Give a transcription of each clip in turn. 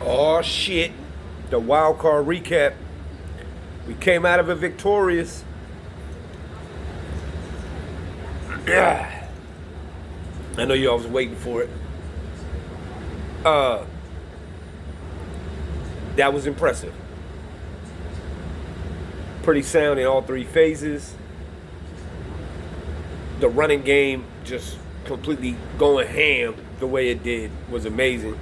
Oh shit. The wild card recap. We came out of it victorious. I know y'all was waiting for it. That was impressive. Pretty sound in all three phases. The running game just completely going ham the way it did was amazing.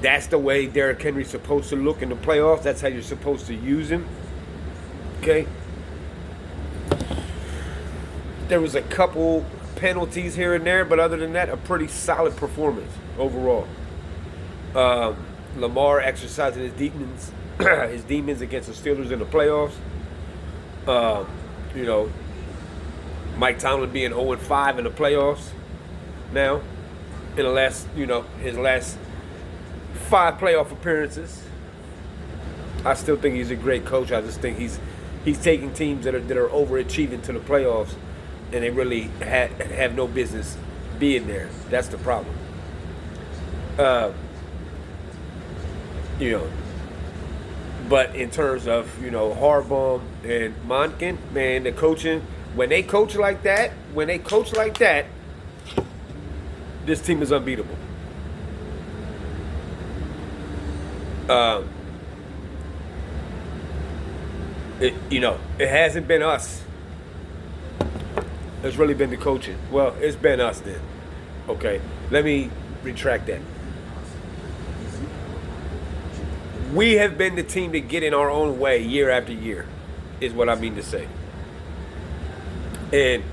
That's the way Derrick Henry's supposed to look in the playoffs. That's how you're supposed to use him. Okay? There was a couple penalties here and there, but other than that, a pretty solid performance overall. Lamar exercising his demons, against the Steelers in the playoffs. Mike Tomlin being 0-5 in the playoffs now. In the last, his last 5 playoff appearances. I still think he's a great coach. I just think he's taking teams that are overachieving to the playoffs, and they really have no business being there. That's the problem. But in terms of Harbaugh and Monken, man, the coaching, when they coach like that, this team is unbeatable. It hasn't been us. It's really been the coaching. Well, it's been us then. Okay, let me retract that. We have been the team to get in our own way year after year, is what I mean to say. And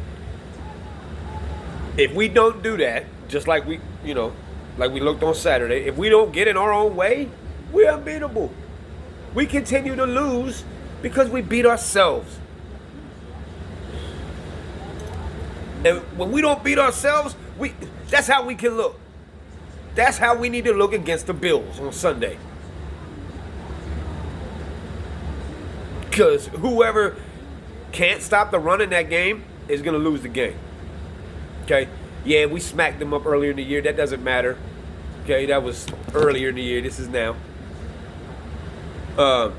if we don't do that, just like we looked on Saturday, if we don't get in our own way, we're unbeatable. We continue to lose because we beat ourselves. And when we don't beat ourselves, that's how we can look. That's how we need to look against the Bills on Sunday. Because whoever can't stop the run in that game is going to lose the game. Okay? Yeah, we smacked them up earlier in the year. That doesn't matter. Okay? That was earlier in the year. This is now. It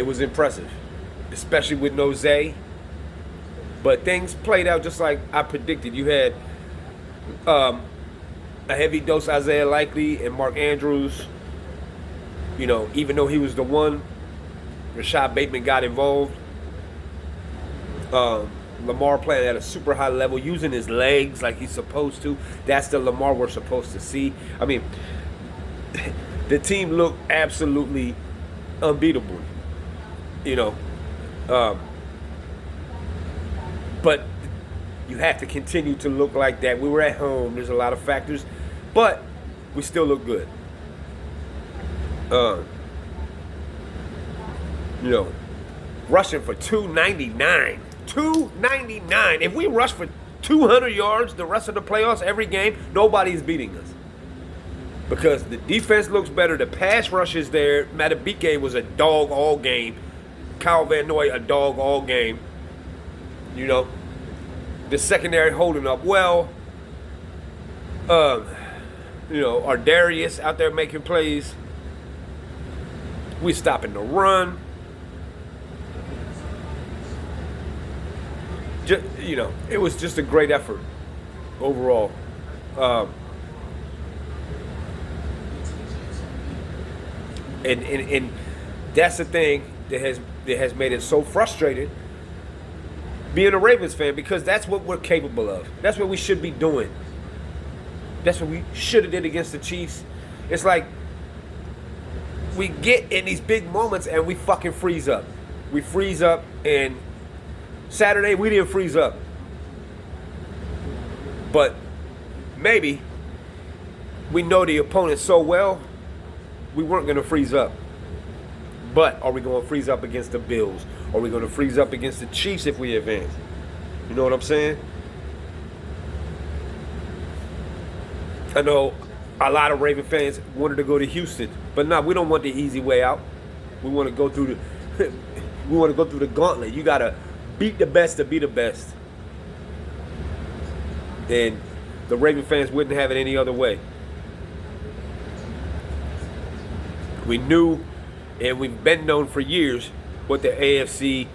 was impressive. Especially with no Zay. But things played out just like I predicted. You had a heavy dose of Isaiah Likely and Mark Andrews. Even though he was the one, Rashad Bateman got involved. Lamar playing at a super high level, using his legs like he's supposed to. That's the Lamar we're supposed to see. I mean, the team looked absolutely unbeatable. But you have to continue to look like that. We were at home. There's a lot of factors, but we still look good. Rushing for 299. 299. If we rush for 200 yards the rest of the playoffs every game, nobody's beating us. Because the defense looks better. The pass rush is there. Matabike was a dog all game. Kyle Van Noy, a dog all game. The secondary holding up well. Ardarius out there making plays. We stopping the run. It was just a great effort overall. And that's the thing that has made it so frustrating being a Ravens fan, because that's what we're capable of. That's what we should be doing. That's what we should have did against the Chiefs. It's like we get in these big moments and we fucking freeze up. We freeze up, and Saturday we didn't freeze up. But maybe we know the opponent so well, we weren't going to freeze up. But are we going to freeze up against the Bills? Are we going to freeze up against the Chiefs if we advance? You know what I'm saying? I know a lot of Raven fans wanted to go to Houston, but no, we don't want the easy way out. We want to go through the gauntlet. You got to beat the best to be the best. And the Raven fans wouldn't have it any other way. We knew, and we've been known for years, what the AFC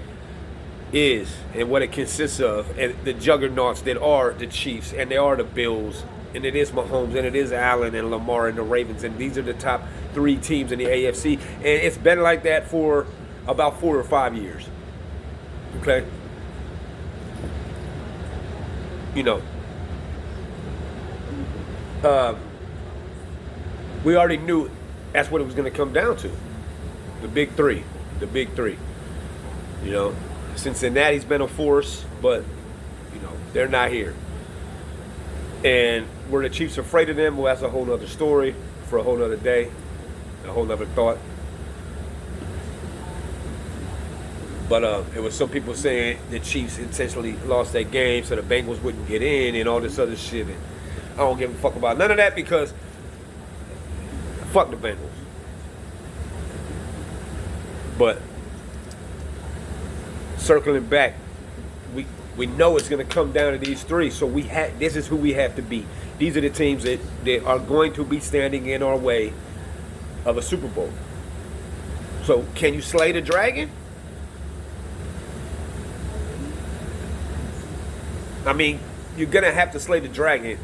is and what it consists of, and the juggernauts that are the Chiefs, and they are the Bills, and it is Mahomes, and it is Allen and Lamar and the Ravens, and these are the top 3 teams in the AFC, and it's been like that for about 4 or 5 years. Okay? You know, we already knew that's what it was going to come down to. The big three. The big three. You know, Cincinnati's been a force, but, you know, they're not here. And were the Chiefs afraid of them? Well, that's a whole other story for a whole other day, a whole other thought. But it was some people saying the Chiefs intentionally lost that game so the Bengals wouldn't get in and all this other shit. And I don't give a fuck about none of that because fuck the Bengals. But circling back, we know it's going to come down to these 3. So this is who we have to beat. These are the teams that are going to be standing in our way of a Super Bowl. So can you slay the dragon? I mean, you're going to have to slay the dragon.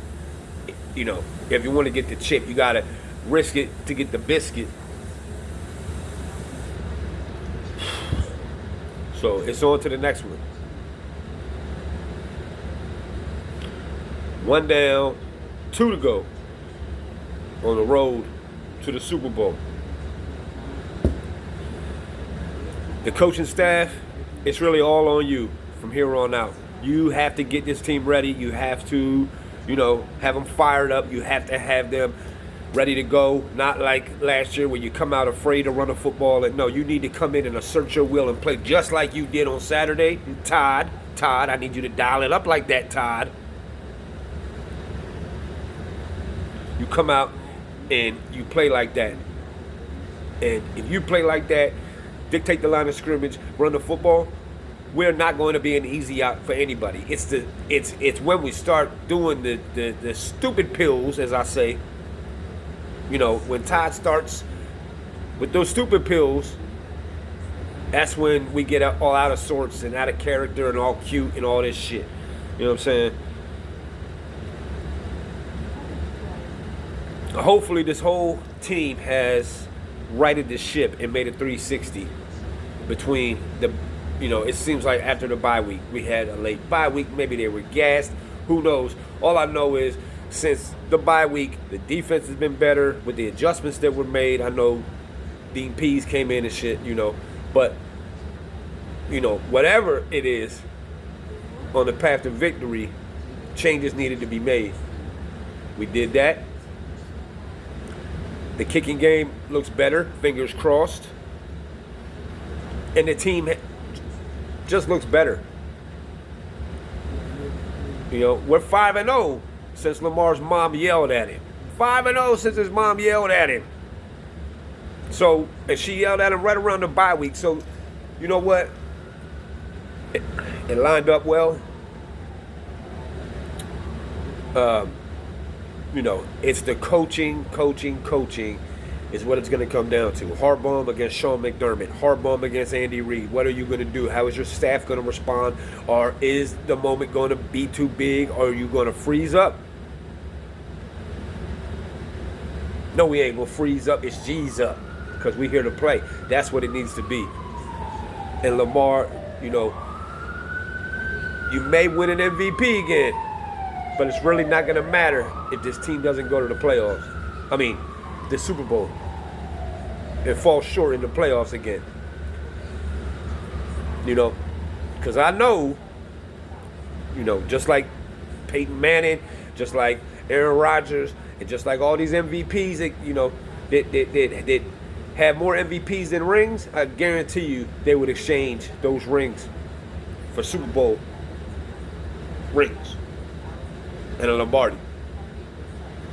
You know, if you want to get the chip, you got to risk it to get the biscuit. So it's on to the next one. 1 down, 2 to go on the road to the Super Bowl. The coaching staff, it's really all on you from here on out. You have to get this team ready. You have to, you know, have them fired up. You have to have them ready to go. Not like last year when you come out afraid to run a football. And no, you need to come in and assert your will and play just like you did on Saturday. Todd, I need you to dial it up like that, Todd. You come out and you play like that. And if you play like that, dictate the line of scrimmage, run the football, we're not going to be an easy out for anybody. It's when we start doing the stupid pills, as I say. You know, when Todd starts with those stupid pills, that's when we get all out of sorts and out of character and all cute and all this shit. You know what I'm saying? Hopefully this whole team has righted the ship and made a 360 between the, you know, it seems like after the bye week, we had a late bye week. Maybe they were gassed. Who knows? All I know is since the bye week, the defense has been better with the adjustments that were made. I know Dean Pease came in and shit, you know. But, you know, whatever it is on the path to victory, changes needed to be made. We did that. The kicking game looks better, fingers crossed. And the team just looks better. You know, we're 5-0 since Lamar's mom yelled at him. 5-0 since his mom yelled at him. So, and she yelled at him right around the bye week. So, you know what? It lined up well. You know, it's the coaching is what it's going to come down to. Harbaugh against Sean McDermott. Harbaugh against Andy Reid. What are you going to do? How is your staff going to respond? Or is the moment going to be too big? Or are you going to freeze up? No, we ain't going to freeze up. It's G's up. Because we're here to play. That's what it needs to be. And Lamar, you know, you may win an MVP again. But it's really not going to matter if this team doesn't go to the playoffs. I mean, the Super Bowl. It falls short in the playoffs again. You know, because I know, you know, just like Peyton Manning, just like Aaron Rodgers, and just like all these MVPs that, you know, that have more MVPs than rings, I guarantee you they would exchange those rings for Super Bowl rings. And a Lombardi.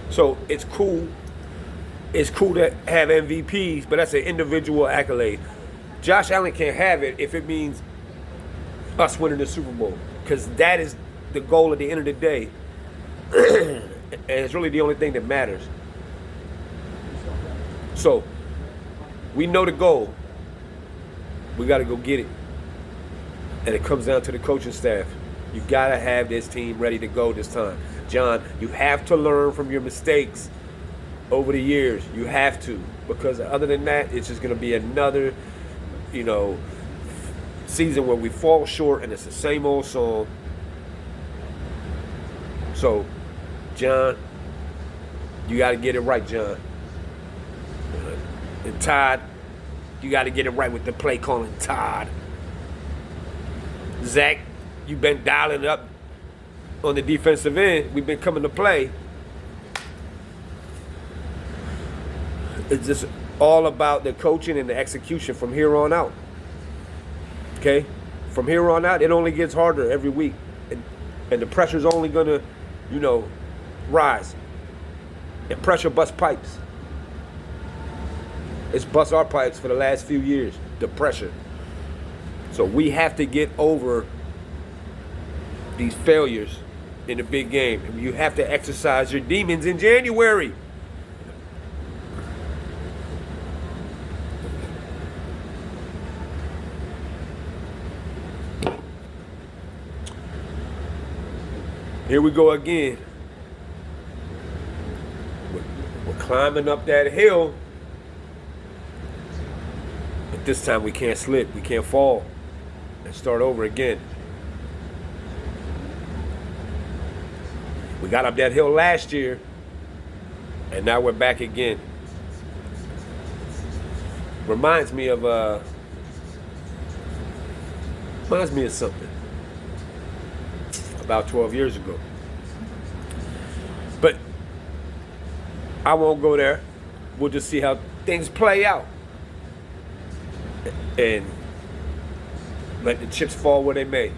So it's cool. It's cool to have MVPs, but that's an individual accolade. Josh Allen can't have it if it means us winning the Super Bowl, because that is the goal at the end of the day. And it's really the only thing that matters. So, we know the goal. We got to go get it. And it comes down to the coaching staff. You got to have this team ready to go this time. John, you have to learn from your mistakes over the years. You have to. Because other than that, it's just going to be another, season where we fall short and it's the same old song. So, John, you got to get it right, John. And Todd, you got to get it right with the play calling, Todd. Zach, you've been dialing up on the defensive end. We've been coming to play. It's just all about the coaching and the execution from here on out. Okay? From here on out, it only gets harder every week. And the pressure's only going to, rise. And pressure busts pipes. It's bust our pipes for the last few years. The pressure. So we have to get over these failures in the big game. And you have to exercise your demons in January. Here we go again. We're climbing up that hill. But this time we can't slip. We can't fall. And start over again. We got up that hill last year. And now we're back again. Reminds me of something. About 12 years ago. But I won't go there. We'll just see how things play out. And let the chips fall where they may.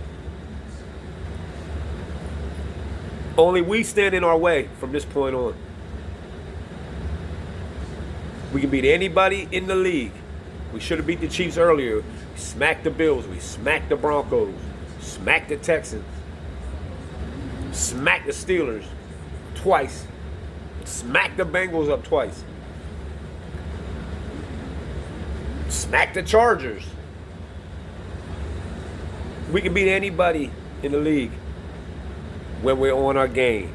Only we stand in our way from this point on. We can beat anybody in the league. We should have beat the Chiefs earlier. We smacked the Bills. We smacked the Broncos. Smacked the Texans. Smacked the Steelers twice. Smacked the Bengals up twice. Smacked the Chargers. We can beat anybody in the league when we're on our game.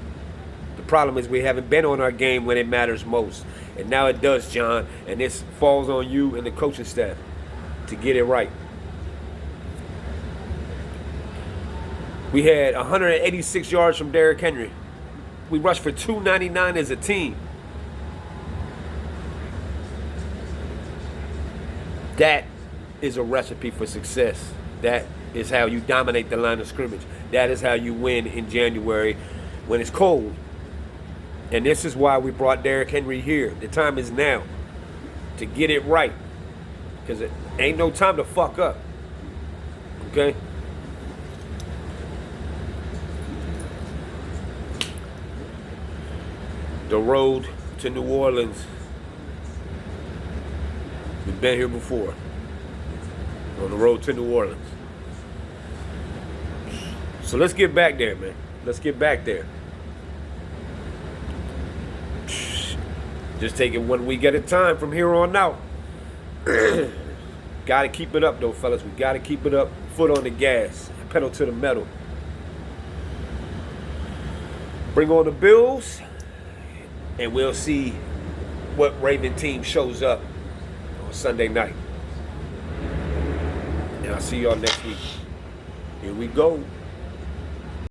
The problem is we haven't been on our game when it matters most. And now it does, John. And this falls on you and the coaching staff to get it right. We had 186 yards from Derrick Henry. We rushed for 299 as a team. That is a recipe for success. That is how you dominate the line of scrimmage. That is how you win in January when it's cold. And this is why we brought Derrick Henry here. The time is now to get it right. Because it ain't no time to fuck up. Okay? The road to New Orleans. We've been here before. On the road to New Orleans. So let's get back there, man. Let's get back there. Just take it 1 week at a time from here on out. Got to keep it up, though, fellas. We got to keep it up. Foot on the gas. Pedal to the metal. Bring on the Bills. And we'll see what Raven team shows up on Sunday night. And I'll see y'all next week. Here we go.